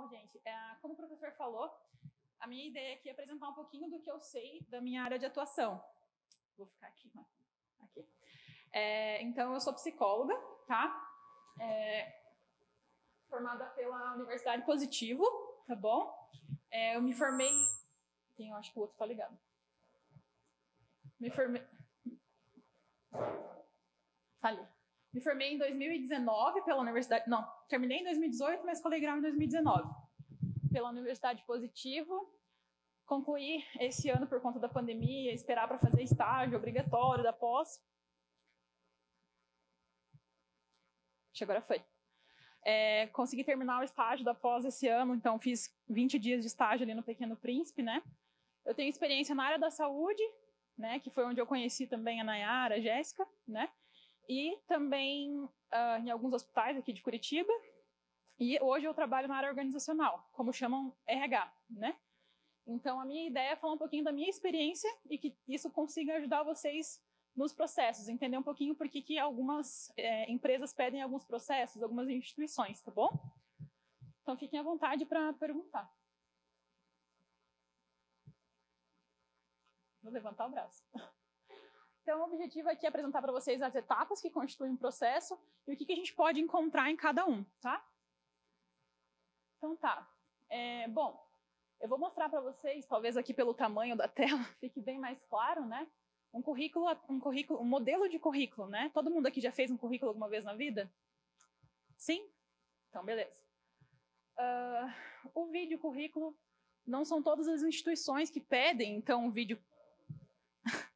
Bom, gente, como o professor falou, a minha ideia aqui é apresentar um pouquinho do que eu sei da minha área de atuação. Vou ficar aqui. Aqui. Então, eu sou psicóloga, tá? Formada pela Universidade Positivo, tá bom? Eu me formei... Eu acho que o outro tá ligado. Me formei... Tá ali. Me formei em 2019 pela Universidade... Não, terminei em 2018, mas colei grau em 2019. Pela Universidade Positivo. Concluí esse ano por conta da pandemia, esperar para fazer estágio obrigatório da pós. Agora foi. Consegui terminar o estágio da pós esse ano, então fiz 20 dias de estágio ali no Pequeno Príncipe, né? Eu tenho experiência na área da saúde, né? Que foi onde eu conheci também a Nayara, a Jéssica, né? E também em alguns hospitais aqui de Curitiba. E hoje eu trabalho na área organizacional, como chamam RH, né? Então, a minha ideia é falar um pouquinho da minha experiência e que isso consiga ajudar vocês nos processos, entender um pouquinho por que algumas empresas pedem alguns processos, algumas instituições, tá bom? Então, fiquem à vontade para perguntar. Vou levantar o braço. Então, o objetivo aqui é apresentar para vocês as etapas que constituem um processo e o que a gente pode encontrar em cada um, tá? Então, tá. Bom, eu vou mostrar para vocês, talvez aqui pelo tamanho da tela fique bem mais claro, né? Um modelo de currículo, né? Todo mundo aqui já fez um currículo alguma vez na vida? Sim? Então, beleza. O vídeo currículo não são todas as instituições que pedem, então, o vídeo...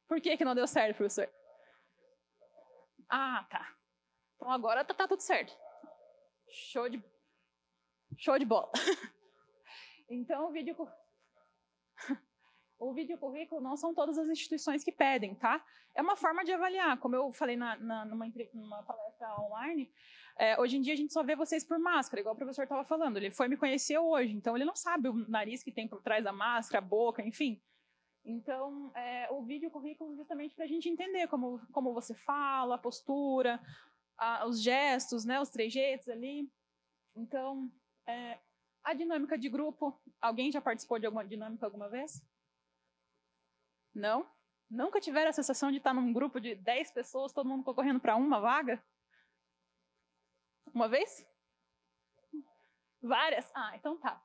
Por que não deu certo, professor? Ah, tá. Então, agora tá tudo certo. Show de bola. Então, o vídeo currículo não são todas as instituições que pedem, tá? É uma forma de avaliar, como eu falei numa palestra online, hoje em dia a gente só vê vocês por máscara, igual o professor estava falando, ele foi me conhecer hoje, então ele não sabe o nariz que tem por trás da máscara, a boca, enfim. Então, o vídeo currículo justamente para a gente entender como você fala, a postura, os gestos, né, os trejeitos ali. Então, a dinâmica de grupo, alguém já participou de alguma dinâmica alguma vez? Não? Nunca tiveram a sensação de estar num grupo de 10 pessoas, todo mundo concorrendo para uma vaga? Uma vez? Várias? Ah, então tá.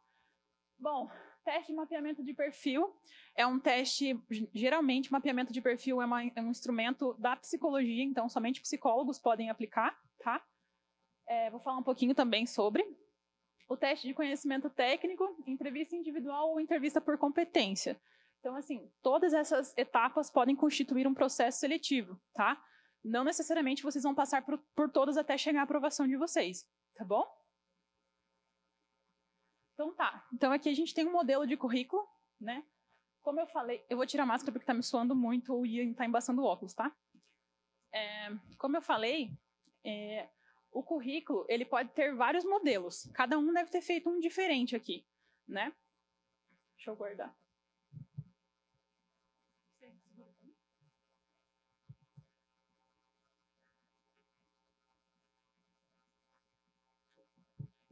Bom, teste de mapeamento de perfil é um teste, geralmente mapeamento de perfil é um instrumento da psicologia, então somente psicólogos podem aplicar, tá? Vou falar um pouquinho também sobre o teste de conhecimento técnico, entrevista individual ou entrevista por competência. Então, assim, todas essas etapas podem constituir um processo seletivo, tá? Não necessariamente vocês vão passar por todas até chegar à aprovação de vocês, tá bom? Então, tá. Então, aqui a gente tem um modelo de currículo, né? Como eu falei, eu vou tirar a máscara porque tá me suando muito e tá embaçando o óculos, tá? Como eu falei, o currículo, ele pode ter vários modelos. Cada um deve ter feito um diferente aqui, né? Deixa eu guardar.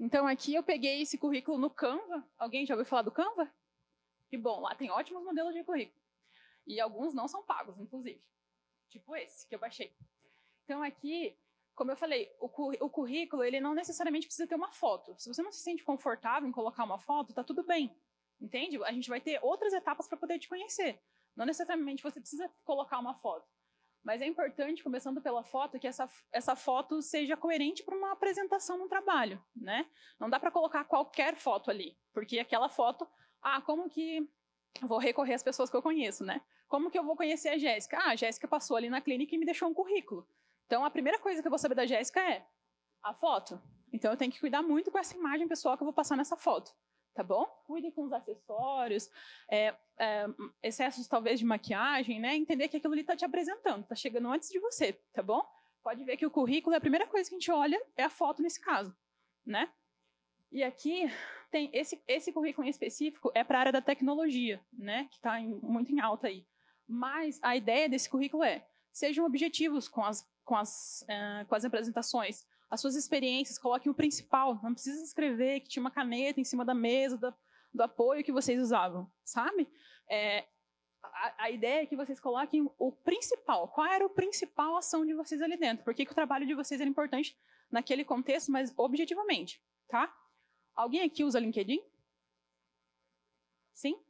Então, aqui eu peguei esse currículo no Canva. Alguém já ouviu falar do Canva? Que bom, lá tem ótimos modelos de currículo. E alguns não são pagos, inclusive. Tipo esse, que eu baixei. Então, aqui, como eu falei, o currículo, ele não necessariamente precisa ter uma foto. Se você não se sente confortável em colocar uma foto, tá tudo bem. Entende? A gente vai ter outras etapas para poder te conhecer. Não necessariamente você precisa colocar uma foto. Mas é importante, começando pela foto, que essa foto seja coerente para uma apresentação no trabalho, né? Não dá para colocar qualquer foto ali, porque aquela foto... como que... Vou recorrer às pessoas que eu conheço, né? Como que eu vou conhecer a Jéssica? A Jéssica passou ali na clínica e me deixou um currículo. Então, a primeira coisa que eu vou saber da Jéssica é a foto. Então, eu tenho que cuidar muito com essa imagem pessoal que eu vou passar nessa foto. Tá bom? Cuide com os acessórios, excessos talvez de maquiagem, né? Entender que aquilo ali está te apresentando, está chegando antes de você, tá bom? Pode ver que o currículo, a primeira coisa que a gente olha é a foto nesse caso, né? E aqui tem esse currículo em específico é para a área da tecnologia, né? Que está muito em alta aí. Mas a ideia desse currículo sejam objetivos com as apresentações. as suas experiências, coloquem o principal. Não precisa escrever que tinha uma caneta em cima da mesa, do apoio que vocês usavam, sabe? A ideia é que vocês coloquem o principal. Qual era a principal ação de vocês ali dentro? Por que o trabalho de vocês era importante naquele contexto, mas objetivamente, tá? Alguém aqui usa LinkedIn? Sim?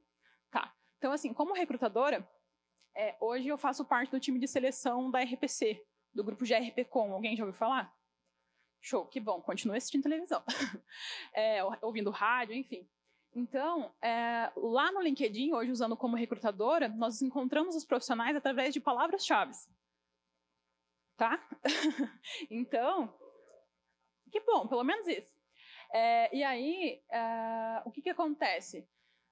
Tá. Então, assim, como recrutadora, hoje eu faço parte do time de seleção da RPC, do grupo GRPcom. Alguém já ouviu falar? Show, que bom. Continue assistindo televisão. Ouvindo rádio, enfim. Então, lá no LinkedIn, hoje usando como recrutadora, nós encontramos os profissionais através de palavras-chave. Tá? Então, que bom, pelo menos isso. E aí, o que acontece?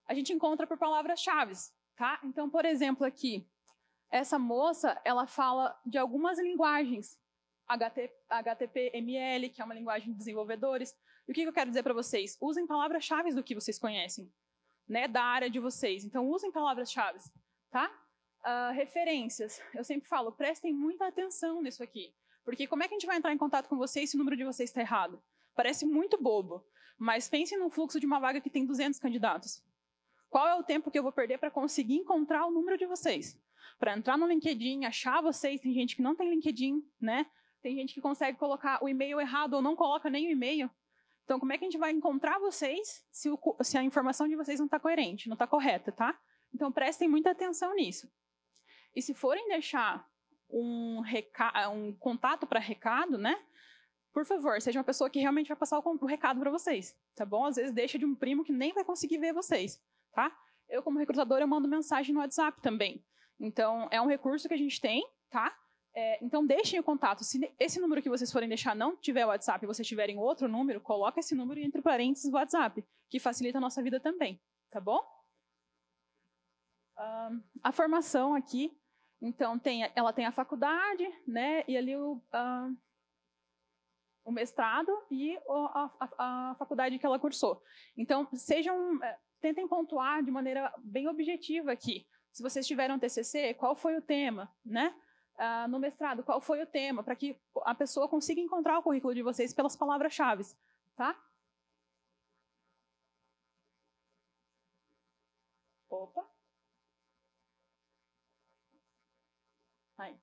A gente encontra por palavras-chave, tá? Então, por exemplo, aqui, essa moça, ela fala de algumas linguagens, HTML, que é uma linguagem de desenvolvedores. E o que eu quero dizer para vocês? Usem palavras-chave do que vocês conhecem, né, da área de vocês. Então, usem palavras-chave, tá? Referências. Eu sempre falo, prestem muita atenção nisso aqui. Porque como é que a gente vai entrar em contato com vocês se o número de vocês está errado? Parece muito bobo, mas pensem no fluxo de uma vaga que tem 200 candidatos. Qual é o tempo que eu vou perder para conseguir encontrar o número de vocês? Para entrar no LinkedIn, achar vocês, tem gente que não tem LinkedIn, né? Tem gente que consegue colocar o e-mail errado ou não coloca nem o e-mail. Então, como é que a gente vai encontrar vocês se a informação de vocês não está coerente, não está correta, tá? Então, prestem muita atenção nisso. E se forem deixar um contato para recado, né? Por favor, seja uma pessoa que realmente vai passar o recado para vocês, tá bom? Às vezes deixa de um primo que nem vai conseguir ver vocês, tá? Eu, como recrutadora, eu mando mensagem no WhatsApp também. Então, é um recurso que a gente tem, tá? Então, deixem o contato. Se esse número que vocês forem deixar não tiver WhatsApp e vocês tiverem outro número, coloca esse número entre parênteses WhatsApp, que facilita a nossa vida também, tá bom? A formação aqui, então, ela tem a faculdade, né? E ali o mestrado e a faculdade que ela cursou. Então, tentem pontuar de maneira bem objetiva aqui. Se vocês tiveram TCC, qual foi o tema, né? No mestrado, qual foi o tema, para que a pessoa consiga encontrar o currículo de vocês pelas palavras-chave, tá? Opa. Aí.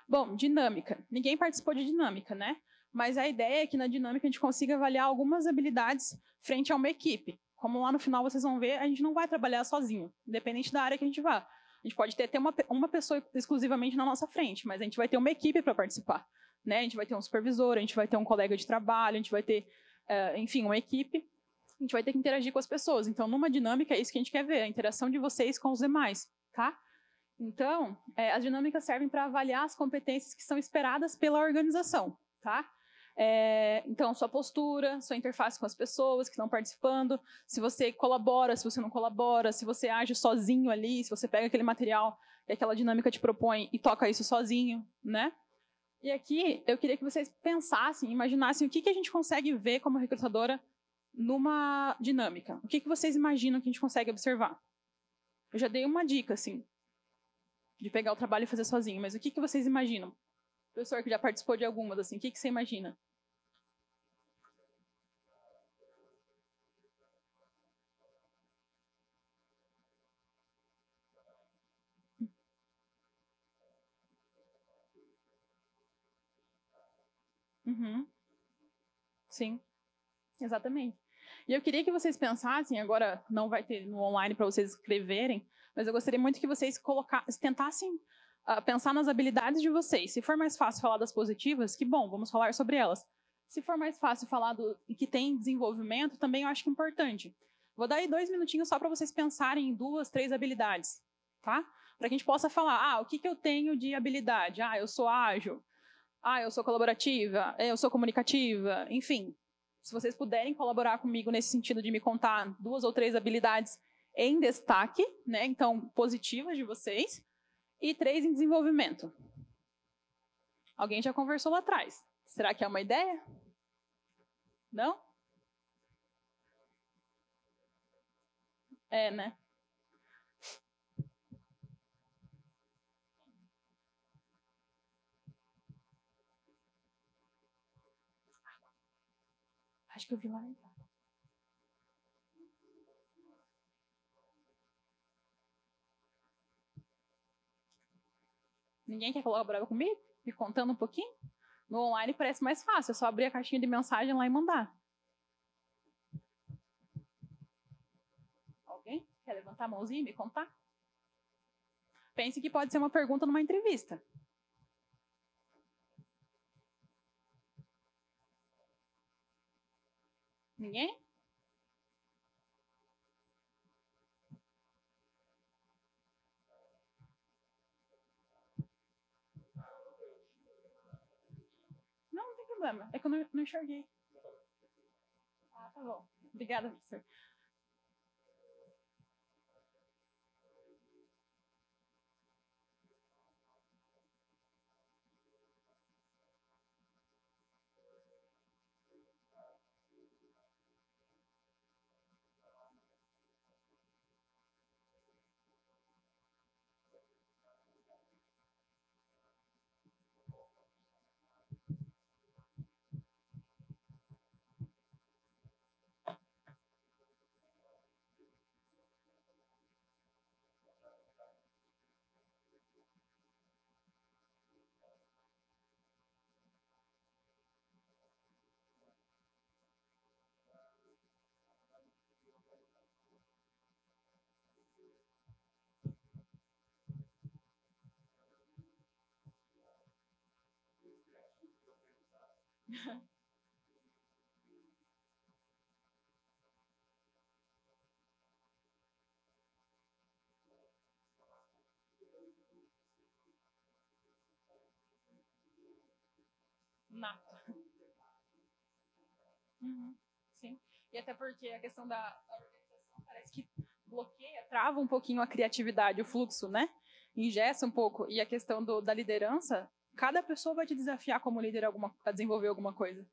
Bom, dinâmica. Ninguém participou de dinâmica, né? Mas a ideia é que na dinâmica a gente consiga avaliar algumas habilidades frente a uma equipe. Como lá no final vocês vão ver, a gente não vai trabalhar sozinho, independente da área que a gente vá. A gente pode ter uma pessoa exclusivamente na nossa frente, mas a gente vai ter uma equipe para participar, né? A gente vai ter um supervisor, a gente vai ter um colega de trabalho, a gente vai ter, enfim, uma equipe. A gente vai ter que interagir com as pessoas. Então, numa dinâmica, é isso que a gente quer ver, a interação de vocês com os demais, tá? Então, as dinâmicas servem para avaliar as competências que são esperadas pela organização, tá? Então, sua postura, sua interface com as pessoas que estão participando, se você colabora, se você não colabora, se você age sozinho ali, se você pega aquele material que aquela dinâmica te propõe e toca isso sozinho, né? E aqui, eu queria que vocês pensassem, imaginassem o que a gente consegue ver como recrutadora numa dinâmica. O que vocês imaginam que a gente consegue observar? Eu já dei uma dica, assim, de pegar o trabalho e fazer sozinho, mas o que vocês imaginam? O professor que já participou de algumas, assim, o que você imagina? Uhum. Sim, exatamente. E eu queria que vocês pensassem, agora não vai ter no online para vocês escreverem, mas eu gostaria muito que vocês tentassem pensar nas habilidades de vocês. Se for mais fácil falar das positivas, que bom, vamos falar sobre elas. Se for mais fácil falar do que tem desenvolvimento, também eu acho que é importante. Vou dar aí 2 minutinhos só para vocês pensarem em 2, 3 habilidades, tá? Para que a gente possa falar, o que eu tenho de habilidade? Eu sou ágil, eu sou colaborativa, eu sou comunicativa, enfim. Se vocês puderem colaborar comigo nesse sentido de me contar 2 ou 3 habilidades em destaque, né? Então, positivas de vocês, e 3 em desenvolvimento. Alguém já conversou lá atrás. Será que é uma ideia? Não? Né? Acho que eu vi lá. Ninguém quer colaborar comigo? Me contando um pouquinho? No online parece mais fácil, é só abrir a caixinha de mensagem lá e mandar. Alguém quer levantar a mãozinha e me contar? Pense que pode ser uma pergunta numa entrevista. Ninguém? Não, não tem problema. É que eu não enxerguei. Ah, tá bom. Obrigada, professor. Nato. Sim. E até porque a questão da organização parece que bloqueia, trava um pouquinho a criatividade, o fluxo, né? Engessa um pouco. E a questão da liderança, cada pessoa vai te desafiar como líder a desenvolver alguma coisa.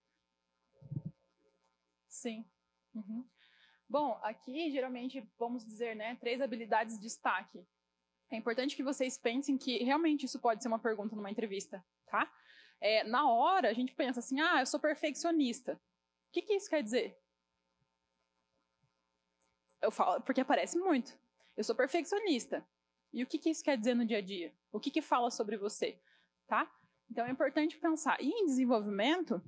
Sim. Uhum. Bom, aqui geralmente vamos dizer, né, 3 habilidades de destaque. É importante que vocês pensem que realmente isso pode ser uma pergunta numa entrevista, tá? Na hora a gente pensa assim, eu sou perfeccionista. O que isso quer dizer? Eu falo, porque aparece muito. Eu sou perfeccionista. E o que isso quer dizer no dia a dia? O que fala sobre você, tá? Então é importante pensar. E em desenvolvimento,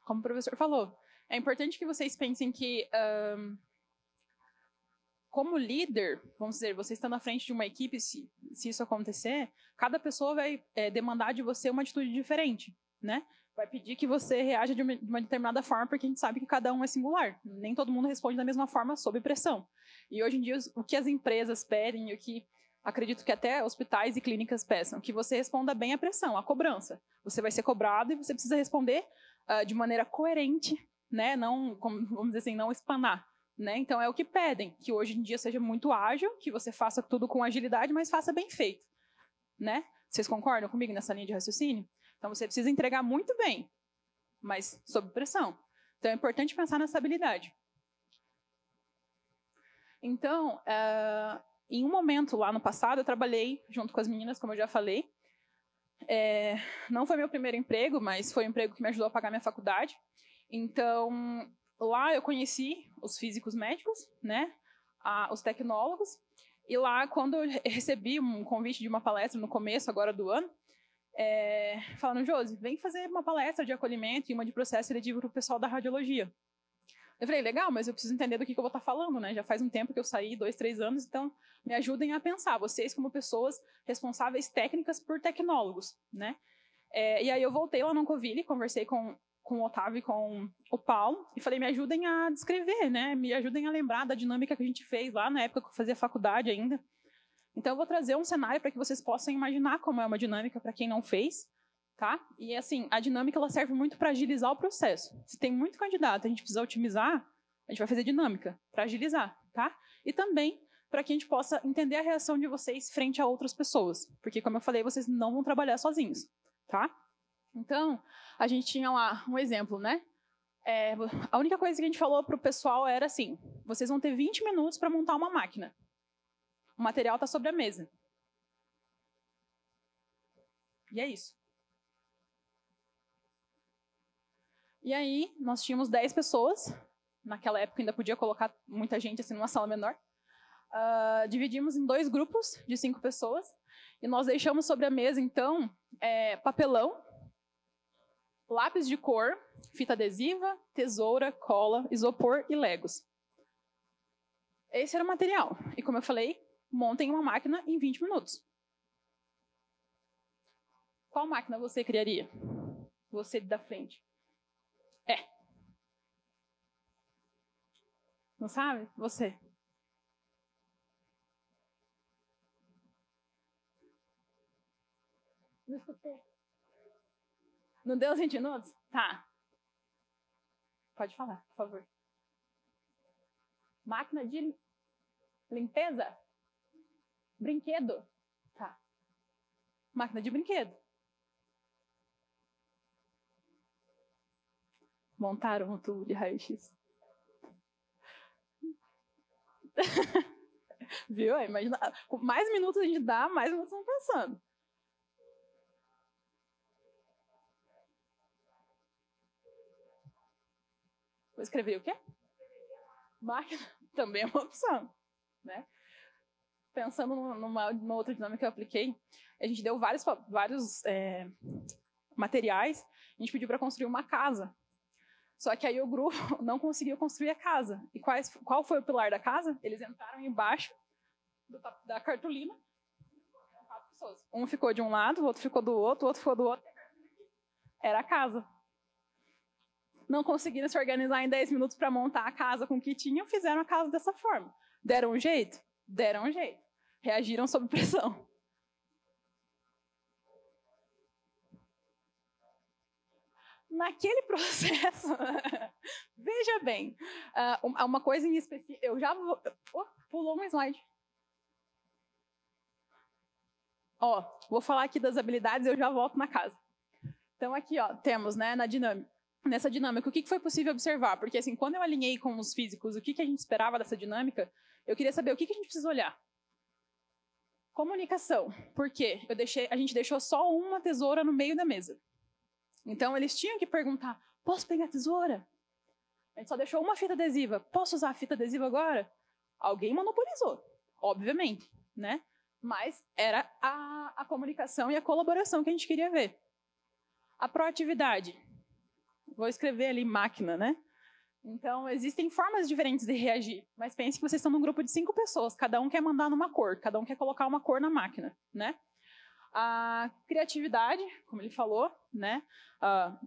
como o professor falou, é importante que vocês pensem que como líder, vamos dizer, você estando à frente de uma equipe, se isso acontecer, cada pessoa vai demandar de você uma atitude diferente, né? Vai pedir que você reaja de uma determinada forma, porque a gente sabe que cada um é singular. Nem todo mundo responde da mesma forma sob pressão. E hoje em dia, o que as empresas pedem, o que acredito que até hospitais e clínicas peçam, que você responda bem à pressão, à cobrança. Você vai ser cobrado e você precisa responder de maneira coerente, né? Não, vamos dizer assim, não espanar. Né? Então é o que pedem, que hoje em dia seja muito ágil, que você faça tudo com agilidade, mas faça bem feito. Né? Vocês concordam comigo nessa linha de raciocínio? Então você precisa entregar muito bem, mas sob pressão. Então é importante pensar nessa habilidade. Então, em um momento lá no passado, eu trabalhei junto com as meninas, como eu já falei. Não foi meu primeiro emprego, mas foi um emprego que me ajudou a pagar minha faculdade. Então, lá eu conheci os físicos médicos, né, os tecnólogos, e lá, quando eu recebi um convite de uma palestra no começo agora do ano, falaram, Josi, vem fazer uma palestra de acolhimento e uma de processo seletivo para o pessoal da radiologia. Eu falei, legal, mas eu preciso entender do que eu vou estar falando, né? Já faz um tempo que eu saí, 2, 3 anos, então me ajudem a pensar, vocês como pessoas responsáveis técnicas por tecnólogos, né? E aí eu voltei lá no Oncoville, conversei com o Otávio e com o Paulo, e falei, me ajudem a descrever, né? Me ajudem a lembrar da dinâmica que a gente fez lá na época que eu fazia faculdade ainda. Então eu vou trazer um cenário para que vocês possam imaginar como é uma dinâmica para quem não fez, tá? E assim, a dinâmica ela serve muito para agilizar o processo. Se tem muito candidato, a gente precisa otimizar, a gente vai fazer dinâmica para agilizar, tá? E também para que a gente possa entender a reação de vocês frente a outras pessoas, porque como eu falei, vocês não vão trabalhar sozinhos, tá? Então, a gente tinha lá um exemplo, né? A única coisa que a gente falou para o pessoal era assim, vocês vão ter 20 minutos para montar uma máquina. O material está sobre a mesa. E é isso. E aí, nós tínhamos 10 pessoas. Naquela época, ainda podia colocar muita gente assim numa sala menor. Dividimos em 2 grupos de 5 pessoas. E nós deixamos sobre a mesa, então, papelão, lápis de cor, fita adesiva, tesoura, cola, isopor e legos. Esse era o material. E como eu falei, montem uma máquina em 20 minutos. Qual máquina você criaria? Você da frente. Não sabe? Você. Não escutei. Não deu os 20 minutos? Tá. Pode falar, por favor. Máquina de limpeza? Brinquedo? Tá. Máquina de brinquedo. Montaram um tubo de raio-x. Viu? Imagina, mais minutos a gente dá, mais minutos estão pensando. Vou escrever o quê? Máquina também é uma opção, né? Pensando numa outra dinâmica que eu apliquei, a gente deu vários materiais, a gente pediu para construir uma casa. Só que aí o grupo não conseguiu construir a casa. E qual foi o pilar da casa? Eles entraram embaixo da cartolina. Um ficou de um lado, o outro ficou do outro, o outro ficou do outro. Era a casa. Não conseguiram se organizar em 10 minutos para montar a casa com o que tinham, fizeram a casa dessa forma. Deram um jeito? Deram um jeito. Reagiram sob pressão. Naquele processo, veja bem, uma coisa em específico, eu já vou... pulou um slide. Vou falar aqui das habilidades e eu já volto na casa. Então aqui, temos, né, nessa dinâmica, o que foi possível observar? Porque assim, quando eu alinhei com os físicos, o que a gente esperava dessa dinâmica, eu queria saber o que a gente precisa olhar. Comunicação. Por quê? A gente deixou só uma tesoura no meio da mesa. Então, eles tinham que perguntar, posso pegar a tesoura? A gente só deixou uma fita adesiva. Posso usar a fita adesiva agora? Alguém monopolizou, obviamente, né? Mas era a comunicação e a colaboração que a gente queria ver. A proatividade. Vou escrever ali máquina, né? Então, existem formas diferentes de reagir. Mas pense que vocês estão num grupo de 5 pessoas. Cada um quer mandar numa cor. Cada um quer colocar uma cor na máquina, né? A criatividade, como ele falou, né?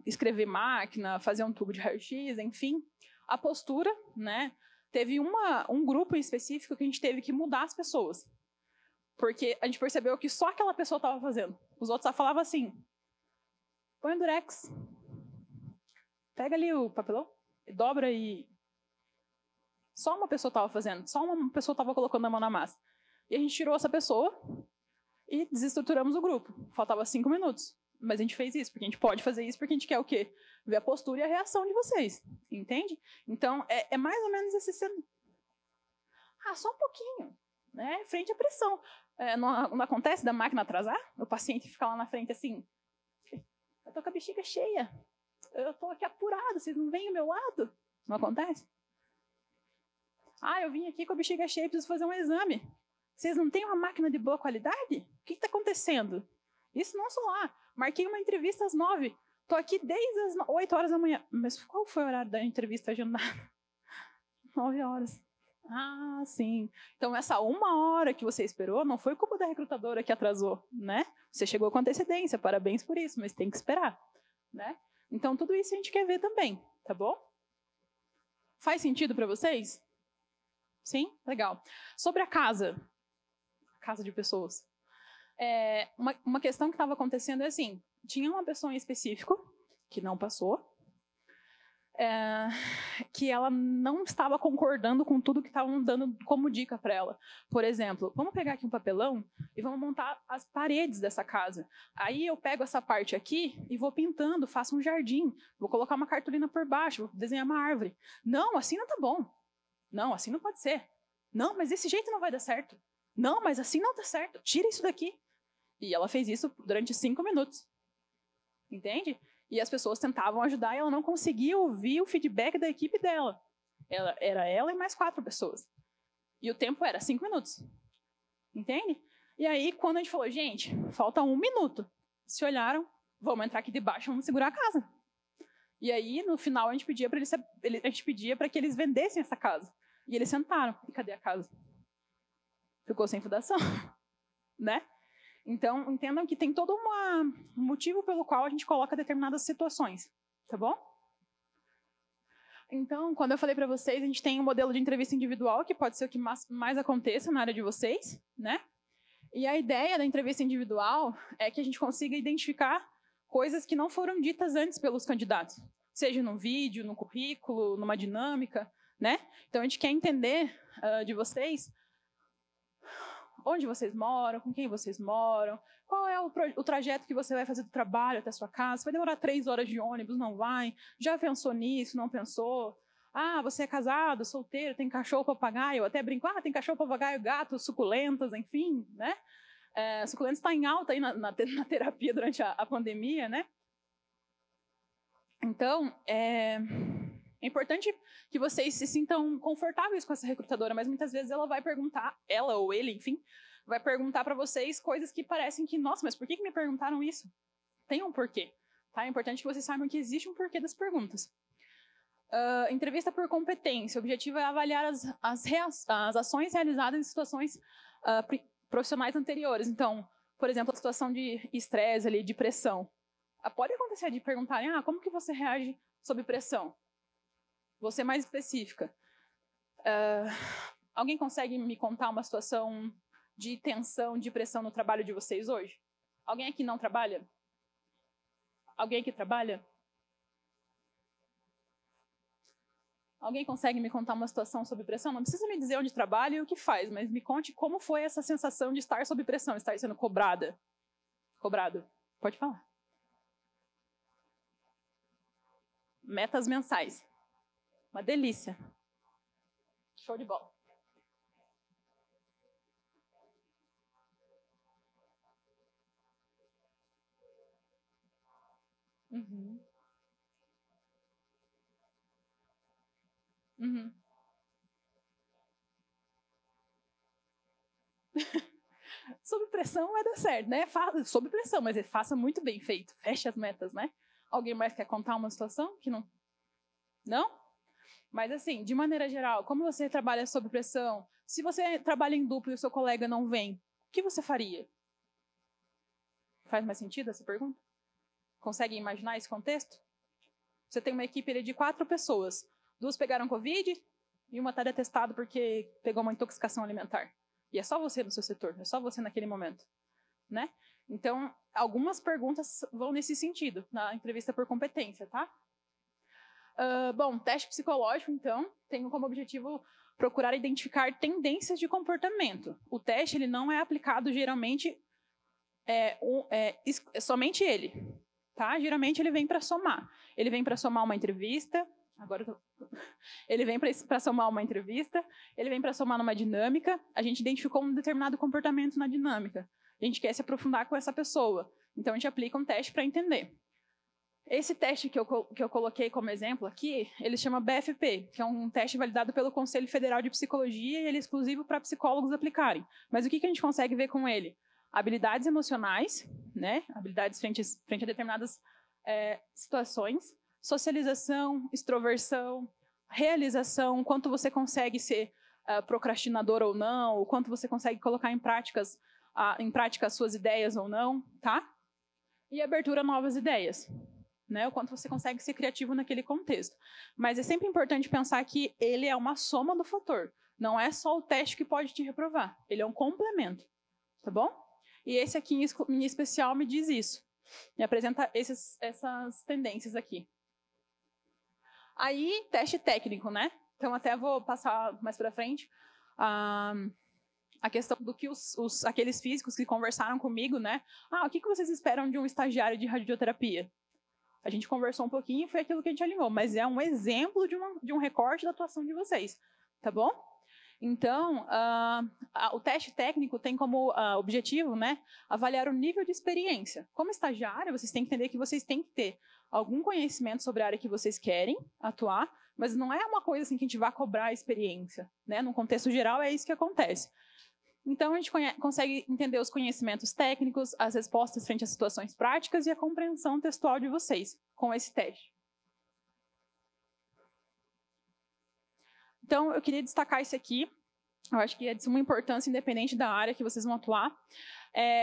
Escrever máquina, fazer um tubo de raio-x, enfim. A postura, né? Teve um grupo em específico que a gente teve que mudar as pessoas. Porque a gente percebeu que só aquela pessoa estava fazendo. Os outros só falavam assim, põe o durex, pega ali o papelão, dobra e... Só uma pessoa estava fazendo, só uma pessoa estava colocando a mão na massa. E a gente tirou essa pessoa e desestruturamos o grupo. Faltava 5 minutos. Mas a gente fez isso, porque a gente pode fazer isso, porque a gente quer o quê? Ver a postura e a reação de vocês. Entende? Então, é mais ou menos esse cenário. Só um pouquinho. Né? Frente à pressão. Não acontece da máquina atrasar? O paciente fica lá na frente assim, eu tô com a bexiga cheia. Eu tô aqui apurado, vocês não veem ao meu lado? Não acontece? Eu vim aqui com a bexiga cheia, preciso fazer um exame. Vocês não têm uma máquina de boa qualidade? O que está acontecendo? Isso não sou lá. Marquei uma entrevista às 9. Estou aqui desde as 8 horas da manhã. Mas qual foi o horário da entrevista agendada? 9 horas. Sim. Então, essa 1 hora que você esperou não foi culpa da recrutadora que atrasou, né? Você chegou com antecedência, parabéns por isso, mas tem que esperar, né? Então, tudo isso a gente quer ver também, tá bom? Faz sentido para vocês? Sim? Legal. Sobre a casa de pessoas. Uma questão que estava acontecendo é assim, tinha uma pessoa em específico, que não passou, que ela não estava concordando com tudo que estavam dando como dica para ela. Por exemplo, vamos pegar aqui um papelão e vamos montar as paredes dessa casa. Aí eu pego essa parte aqui e vou pintando, faço um jardim, vou colocar uma cartolina por baixo, vou desenhar uma árvore. Não, assim não tá bom. Não, assim não pode ser. Não, mas desse jeito não vai dar certo. Não, mas assim não tá certo. Tira isso daqui. E ela fez isso durante 5 minutos. Entende? E as pessoas tentavam ajudar e ela não conseguia ouvir o feedback da equipe dela. Era ela e mais 4 pessoas. E o tempo era 5 minutos. Entende? E aí, quando a gente falou, gente, falta 1 minuto. Se olharam, vamos entrar aqui debaixo, vamos segurar a casa. E aí, no final, a gente pedia para que eles vendessem essa casa. E eles sentaram. E cadê a casa? Ficou sem fundação. Né? Então, entendam que tem todo um motivo pelo qual a gente coloca determinadas situações. Tá bom? Então, quando eu falei para vocês, a gente tem um modelo de entrevista individual, que pode ser o que mais aconteça na área de vocês, né? E a ideia da entrevista individual é que a gente consiga identificar coisas que não foram ditas antes pelos candidatos, seja num vídeo, no currículo, numa dinâmica, né? Então, a gente quer entender de vocês onde vocês moram, com quem vocês moram, qual é o trajeto que você vai fazer do trabalho até a sua casa, vai demorar 3 horas de ônibus, não vai, já pensou nisso, não pensou? Ah, você é casado, solteiro, tem cachorro, papagaio, até brinco, tem cachorro, papagaio, gato, suculentas, enfim, né? Suculentas está em alta aí na terapia durante a pandemia, né? Então, é importante que vocês se sintam confortáveis com essa recrutadora, mas muitas vezes ela vai perguntar, ela ou ele, enfim, vai perguntar para vocês coisas que parecem que, nossa, mas por que me perguntaram isso? Tem um porquê, tá? É importante que vocês saibam que existe um porquê das perguntas. Entrevista por competência. O objetivo é avaliar as ações realizadas em situações profissionais anteriores. Então, por exemplo, a situação de estresse, ali, de pressão. Pode acontecer de perguntarem, como que você reage sob pressão? Vou ser mais específica. Alguém consegue me contar uma situação de tensão, de pressão no trabalho de vocês hoje? Alguém aqui não trabalha? Alguém aqui trabalha? Alguém consegue me contar uma situação sob pressão? Não precisa me dizer onde trabalha e o que faz, mas me conte como foi essa sensação de estar sob pressão, estar sendo cobrada. Cobrado. Pode falar. Metas mensais. Uma delícia. Show de bola. Uhum. Uhum. Sob pressão vai dar certo, né? Sob pressão, mas faça muito bem feito. Feche as metas, né? Alguém mais quer contar uma situação que não? Não? Mas assim, de maneira geral, como você trabalha sob pressão? Se você trabalha em duplo e o seu colega não vem, o que você faria? Faz mais sentido essa pergunta? Consegue imaginar esse contexto? Você tem uma equipe de 4 pessoas. 2 pegaram Covid e uma está detestada porque pegou uma intoxicação alimentar. E é só você no seu setor, é só você naquele momento, né? Então, algumas perguntas vão nesse sentido, na entrevista por competência, tá? Bom, teste psicológico, então, tem como objetivo procurar identificar tendências de comportamento. O teste ele não é aplicado geralmente, somente ele, tá? Geralmente ele vem para somar. Ele vem para somar uma entrevista, ele vem para somar uma entrevista, ele vem para somar numa dinâmica, a gente identificou um determinado comportamento na dinâmica, a gente quer se aprofundar com essa pessoa, então a gente aplica um teste para entender. Esse teste que eu coloquei como exemplo aqui, ele chama BFP, que é um teste validado pelo Conselho Federal de Psicologia e ele é exclusivo para psicólogos aplicarem. Mas o que a gente consegue ver com ele? Habilidades emocionais, né? Habilidades frente a determinadas situações, socialização, extroversão, realização, quanto você consegue ser procrastinador ou não, o quanto você consegue colocar em prática as suas ideias ou não, tá? E abertura a novas ideias, né? O quanto você consegue ser criativo naquele contexto. Mas é sempre importante pensar que ele é uma soma do fator. Não é só o teste que pode te reprovar. Ele é um complemento, tá bom? E esse aqui em especial me diz isso. Me apresenta essas tendências aqui. Aí, teste técnico, né? Então, até vou passar mais para frente a questão do que aqueles físicos que conversaram comigo, né? O que vocês esperam de um estagiário de radioterapia? A gente conversou um pouquinho e foi aquilo que a gente alinhou, mas é um exemplo de um recorte da atuação de vocês, tá bom? Então, o teste técnico tem como objetivo, né, avaliar o nível de experiência. Como estagiário, vocês têm que entender que vocês têm que ter algum conhecimento sobre a área que vocês querem atuar, mas não é uma coisa assim que a gente vai cobrar a experiência, né? No contexto geral, é isso que acontece. Então, a gente consegue entender os conhecimentos técnicos, as respostas frente às situações práticas e a compreensão textual de vocês com esse teste. Então, eu queria destacar isso aqui. Eu acho que é de suma importância, independente da área que vocês vão atuar.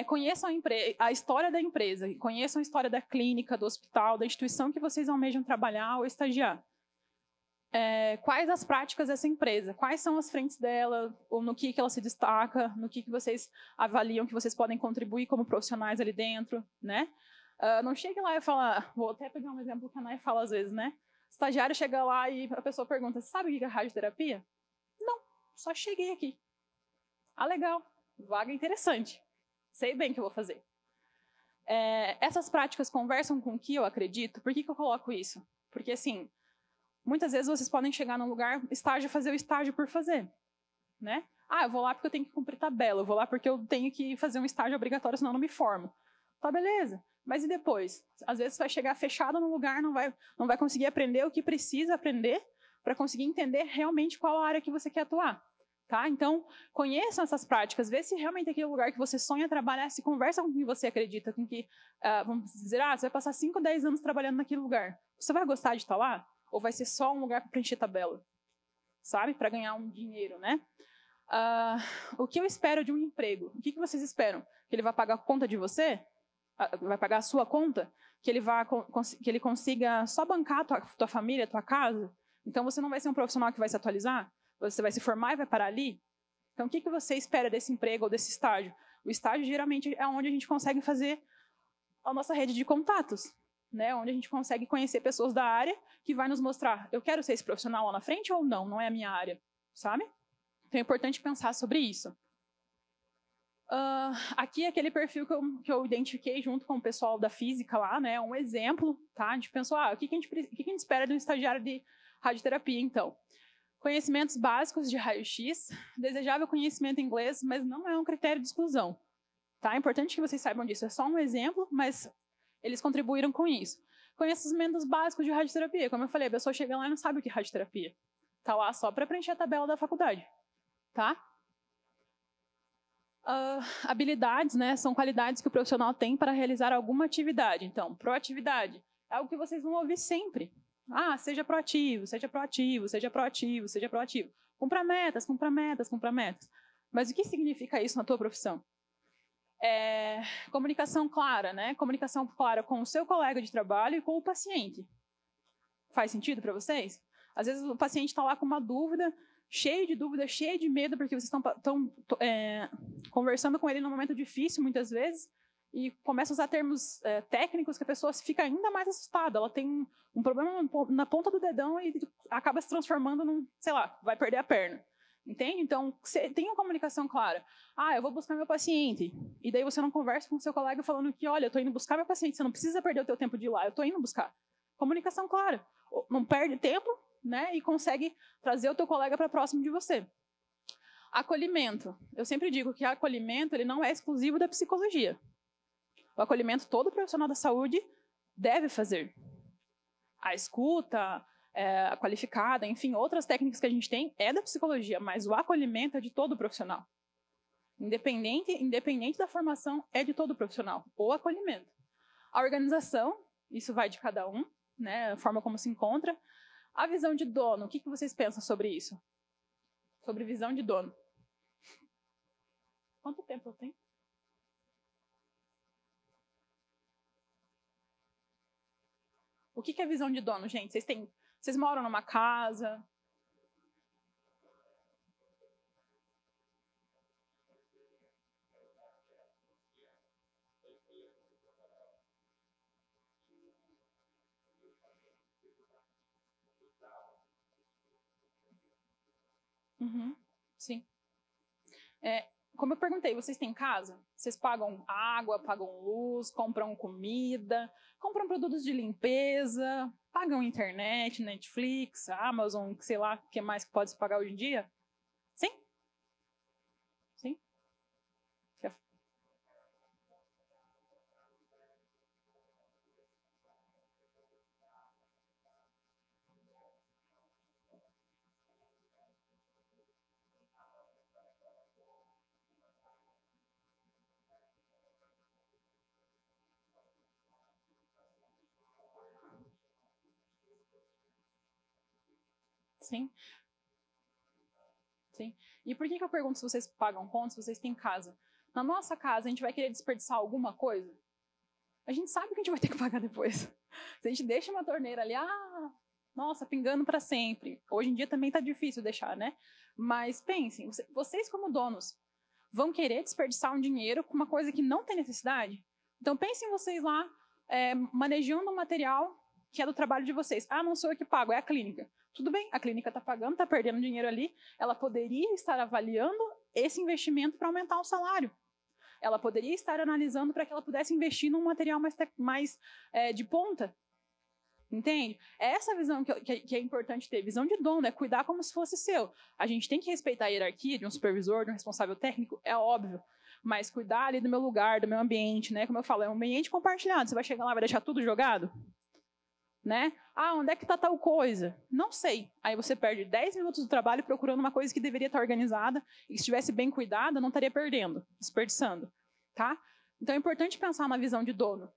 Conheçam a história da empresa, conheçam a história da clínica, do hospital, da instituição que vocês almejam trabalhar ou estagiar. Quais as práticas dessa empresa? Quais são as frentes dela? Ou no que ela se destaca? No que vocês avaliam que vocês podem contribuir como profissionais ali dentro, né? Não chegue lá e fala... Vou até pegar um exemplo que a Nay fala às vezes, né? O estagiário chega lá e a pessoa pergunta, sabe o que é radioterapia? Não, só cheguei aqui. Ah, legal, vaga interessante. Sei bem o que eu vou fazer. Essas práticas conversam com o que eu acredito. Por que eu coloco isso? Porque, assim, muitas vezes vocês podem chegar num lugar, fazer o estágio por fazer, né? Eu vou lá porque eu tenho que cumprir tabela, eu vou lá porque eu tenho que fazer um estágio obrigatório, senão eu não me formo. Tá, beleza. Mas e depois? Às vezes você vai chegar fechado no lugar, não vai conseguir aprender o que precisa aprender para conseguir entender realmente qual a área que você quer atuar. Tá? Então, conheçam essas práticas, vê se realmente aquele lugar que você sonha trabalhar, se conversa com quem você acredita, com que, vamos dizer, você vai passar 5, 10 anos trabalhando naquele lugar. Você vai gostar de estar lá? Ou vai ser só um lugar para preencher tabela? Sabe? Para ganhar um dinheiro, né? O que eu espero de um emprego? O que vocês esperam? Que ele vai pagar a conta de você? Vai pagar a sua conta? Que ele consiga só bancar a tua família, a tua casa? Então, você não vai ser um profissional que vai se atualizar? Você vai se formar e vai parar ali? Então, o que você espera desse emprego ou desse estágio? O estágio, geralmente, é onde a gente consegue fazer a nossa rede de contatos, né? Onde a gente consegue conhecer pessoas da área que vai nos mostrar, eu quero ser esse profissional lá na frente ou não? Não é a minha área, sabe? Então, é importante pensar sobre isso. Aqui é aquele perfil que eu identifiquei junto com o pessoal da física lá, né? Um exemplo, tá? A gente pensou, o que a gente espera de um estagiário de radioterapia, então? Conhecimentos básicos de raio-x, desejável conhecimento em inglês, mas não é um critério de exclusão. Tá? É importante que vocês saibam disso. É só um exemplo, mas eles contribuíram com isso. Conhecimentos básicos de radioterapia. Como eu falei, a pessoa chega lá e não sabe o que é radioterapia. Está lá só para preencher a tabela da faculdade. Tá? Habilidades, né, são qualidades que o profissional tem para realizar alguma atividade. Então, proatividade é algo que vocês vão ouvir sempre. Seja proativo, seja proativo, seja proativo, seja proativo. Cumpra metas, cumpra metas, cumpra metas. Mas o que significa isso na tua profissão? Comunicação clara, né? Comunicação clara com o seu colega de trabalho e com o paciente. Faz sentido para vocês? Às vezes o paciente está lá com uma dúvida, cheio de medo, porque vocês estão conversando com ele num momento difícil, muitas vezes, e começa a usar termos técnicos que a pessoa fica ainda mais assustada. Ela tem um problema na ponta do dedão e acaba se transformando num, sei lá, vai perder a perna. Entende? Então, tenha uma comunicação clara. Eu vou buscar meu paciente. E daí você não conversa com o seu colega falando que, olha, eu estou indo buscar meu paciente, você não precisa perder o teu tempo de ir lá, eu estou indo buscar. Comunicação clara. Não perde tempo, né? E consegue trazer o teu colega para próximo de você. Acolhimento. Eu sempre digo que acolhimento ele não é exclusivo da psicologia. O acolhimento todo profissional da saúde deve fazer. A escuta, a qualificada, enfim, outras técnicas que a gente tem é da psicologia, mas o acolhimento é de todo profissional. Independente da formação, é de todo profissional, o acolhimento. A organização, isso vai de cada um, né, a forma como se encontra. A visão de dono, o que vocês pensam sobre isso? Sobre visão de dono. Quanto tempo eu tenho? O que é visão de dono, gente? Vocês moram numa casa? Sim. Como eu perguntei, vocês têm casa? Vocês pagam água, pagam luz, compram comida, compram produtos de limpeza, pagam internet, Netflix, Amazon, sei lá, o que mais que pode se pagar hoje em dia? Sim? Sim. Sim. E por que eu pergunto se vocês pagam conta, se vocês têm casa? Na nossa casa, a gente vai querer desperdiçar alguma coisa? A gente sabe que a gente vai ter que pagar depois. Se a gente deixa uma torneira ali, nossa, pingando para sempre. Hoje em dia também tá difícil deixar, né? Mas pensem, vocês como donos, vão querer desperdiçar um dinheiro com uma coisa que não tem necessidade? Então pensem vocês lá, manejando um material que é do trabalho de vocês. Não sou eu que pago, é a clínica. Tudo bem, a clínica está pagando, está perdendo dinheiro ali, ela poderia estar avaliando esse investimento para aumentar o salário. Ela poderia estar analisando para que ela pudesse investir num material mais de ponta. Entende? É essa visão que é importante ter. Visão de dono, é cuidar como se fosse seu. A gente tem que respeitar a hierarquia de um supervisor, de um responsável técnico, é óbvio. Mas cuidar ali do meu lugar, do meu ambiente, né? Como eu falo, é um ambiente compartilhado. Você vai chegar lá e vai deixar tudo jogado? Né? Onde é que está tal coisa? Não sei. Aí você perde 10 minutos do trabalho procurando uma coisa que deveria estar organizada e que se estivesse bem cuidada, não estaria perdendo, desperdiçando. Tá? Então é importante pensar na visão de dono.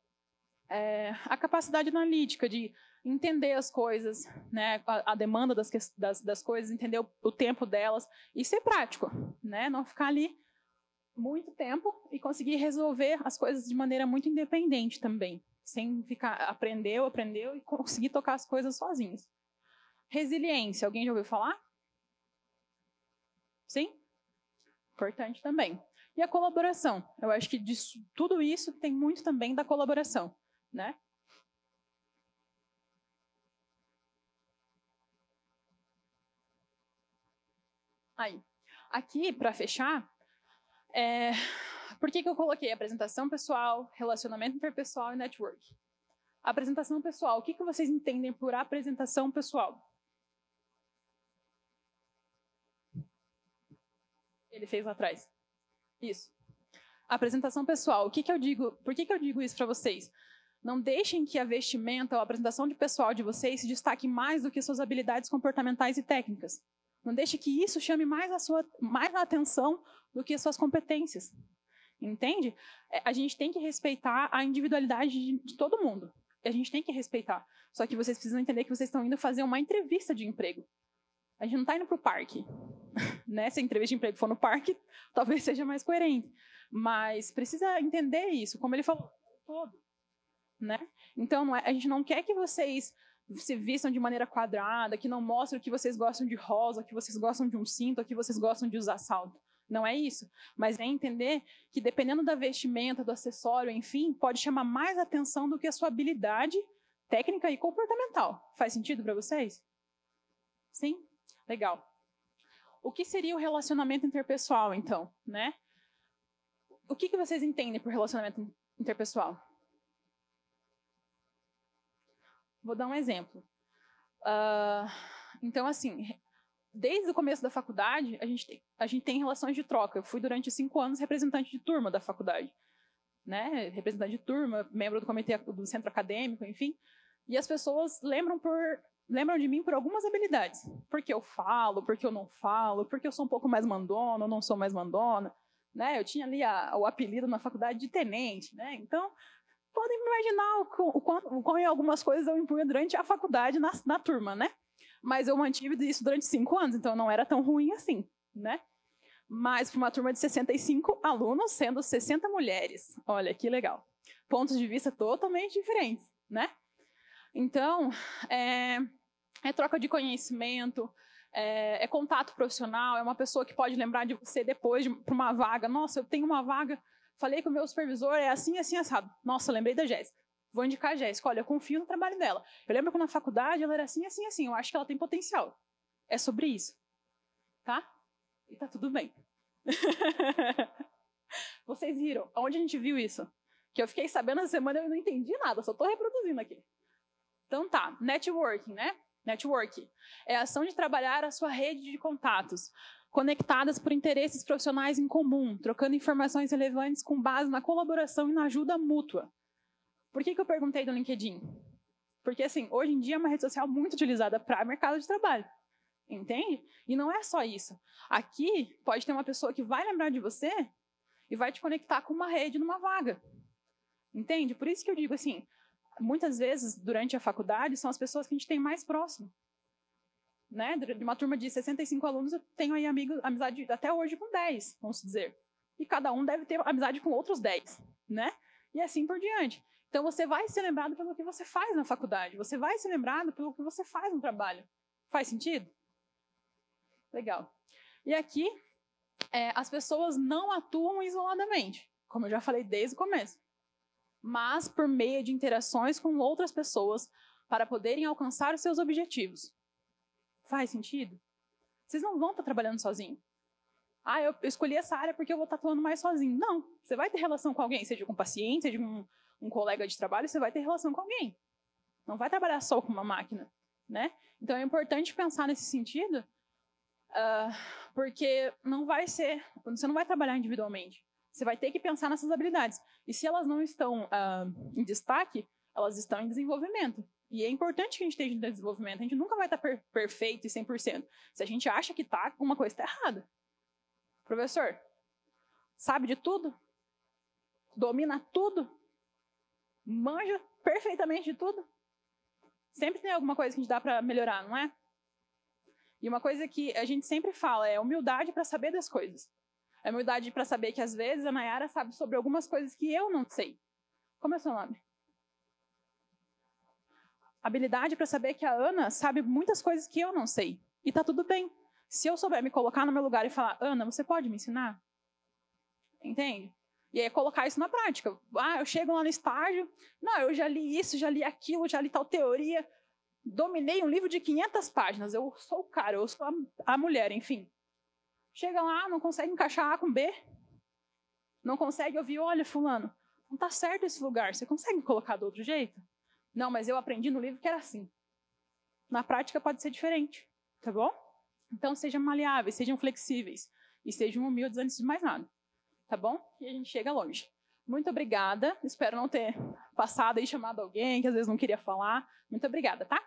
A capacidade analítica de entender as coisas, né? A demanda das coisas, entender o tempo delas e ser prático. Né? Não ficar ali muito tempo e conseguir resolver as coisas de maneira muito independente também. Sem ficar, aprendeu e conseguir tocar as coisas sozinhos. Resiliência, alguém já ouviu falar? Sim? Importante também. E a colaboração? Eu acho que tudo isso tem muito também da colaboração, né? Aí, aqui, para fechar, por que eu coloquei apresentação pessoal, relacionamento interpessoal e network? Apresentação pessoal. O que vocês entendem por apresentação pessoal? Ele fez lá atrás. Isso. Apresentação pessoal. O que eu digo? Por que eu digo isso para vocês? Não deixem que a vestimenta ou a apresentação de pessoal de vocês se destaque mais do que suas habilidades comportamentais e técnicas. Não deixe que isso chame mais a atenção do que as suas competências. Entende? A gente tem que respeitar a individualidade de todo mundo. A gente tem que respeitar. Só que vocês precisam entender que vocês estão indo fazer uma entrevista de emprego. A gente não está indo para o parque. Né? Se a entrevista de emprego for no parque, talvez seja mais coerente. Mas precisa entender isso, como ele falou, todo. Né? Então, a gente não quer que vocês se vistam de maneira quadrada, que não mostrem que vocês gostam de rosa, que vocês gostam de um cinto, que vocês gostam de usar salto. Não é isso. Mas é entender que, dependendo da vestimenta, do acessório, enfim, pode chamar mais atenção do que a sua habilidade técnica e comportamental. Faz sentido para vocês? Sim? Legal. O que seria o relacionamento interpessoal, então? Né? O que vocês entendem por relacionamento interpessoal? Vou dar um exemplo. Então, assim, desde o começo da faculdade, a gente tem relações de troca. Eu fui, durante 5 anos, representante de turma da faculdade. Né? Representante de turma, membro do comitê do centro acadêmico, enfim. E as pessoas lembram de mim por algumas habilidades. Porque eu falo, porque eu não falo, porque eu sou um pouco mais mandona, ou não sou mais mandona. Né? Eu tinha ali o apelido na faculdade de tenente. Né? Então, podem imaginar o quão em algumas coisas eu impunha durante a faculdade na turma, né? Mas eu mantive isso durante 5 anos, então não era tão ruim assim, né? Mas para uma turma de 65 alunos, sendo 60 mulheres. Olha, que legal. Pontos de vista totalmente diferentes, né? Então, é troca de conhecimento, é contato profissional, é uma pessoa que pode lembrar de você depois para uma vaga. Nossa, eu tenho uma vaga, falei com o meu supervisor, é assim, assim, assado. Nossa, lembrei da Jéssica. Vou indicar a Jéssica. Olha, eu confio no trabalho dela. Eu lembro que na faculdade ela era assim, assim, assim. Eu acho que ela tem potencial. É sobre isso. Tá? E tá tudo bem. Vocês viram? Onde a gente viu isso? Que eu fiquei sabendo essa semana e eu não entendi nada. Só tô reproduzindo aqui. Então tá. Networking, né? Networking é a ação de trabalhar a sua rede de contatos, conectadas por interesses profissionais em comum, trocando informações relevantes com base na colaboração e na ajuda mútua. Por que eu perguntei do LinkedIn? Porque, assim, hoje em dia é uma rede social muito utilizada para mercado de trabalho. Entende? E não é só isso. Aqui pode ter uma pessoa que vai lembrar de você e vai te conectar com uma rede numa vaga. Entende? Por isso que eu digo assim, muitas vezes, durante a faculdade, são as pessoas que a gente tem mais próximo. né? De uma turma de 65 alunos, eu tenho aí amizade até hoje com 10, vamos dizer. E cada um deve ter amizade com outros 10, né? E assim por diante. Então, você vai ser lembrado pelo que você faz na faculdade. Você vai ser lembrado pelo que você faz no trabalho. Faz sentido? Legal. E aqui, as pessoas não atuam isoladamente, como eu já falei desde o começo, mas por meio de interações com outras pessoas para poderem alcançar os seus objetivos. Faz sentido? Vocês não vão estar trabalhando sozinhos. Ah, eu escolhi essa área porque eu vou estar atuando mais sozinho. Não, você vai ter relação com alguém, seja com um paciente, seja com um colega de trabalho, você vai ter relação com alguém. Não vai trabalhar só com uma máquina, né? Então é importante pensar nesse sentido, porque você não vai trabalhar individualmente. Você vai ter que pensar nessas habilidades. E se elas não estão em destaque, elas estão em desenvolvimento. E é importante que a gente esteja em desenvolvimento. A gente nunca vai estar perfeito e 100%. Se a gente acha que está, uma coisa está errada. Professor, sabe de tudo? Domina tudo? Manja perfeitamente de tudo? Sempre tem alguma coisa que a gente dá para melhorar, não é? E uma coisa que a gente sempre fala é humildade para saber das coisas. É humildade para saber que, às vezes, a Nayara sabe sobre algumas coisas que eu não sei. Como é o seu nome? Habilidade para saber que a Ana sabe muitas coisas que eu não sei. E tá tudo bem. Se eu souber me colocar no meu lugar e falar, Ana, você pode me ensinar? Entende? E aí colocar isso na prática. Ah, eu chego lá no estágio, não, eu já li isso, já li aquilo, já li tal teoria, dominei um livro de 500 páginas, eu sou o cara, eu sou a mulher, enfim. Chega lá, não consegue encaixar A com B, não consegue ouvir, olha, fulano, não tá certo esse lugar, você consegue colocar do outro jeito? Não, mas eu aprendi no livro que era assim. Na prática pode ser diferente, tá bom? Então sejam maleáveis, sejam flexíveis e sejam humildes antes de mais nada, tá bom? E a gente chega longe. Muito obrigada, espero não ter passado e chamado alguém que às vezes não queria falar. Muito obrigada, tá?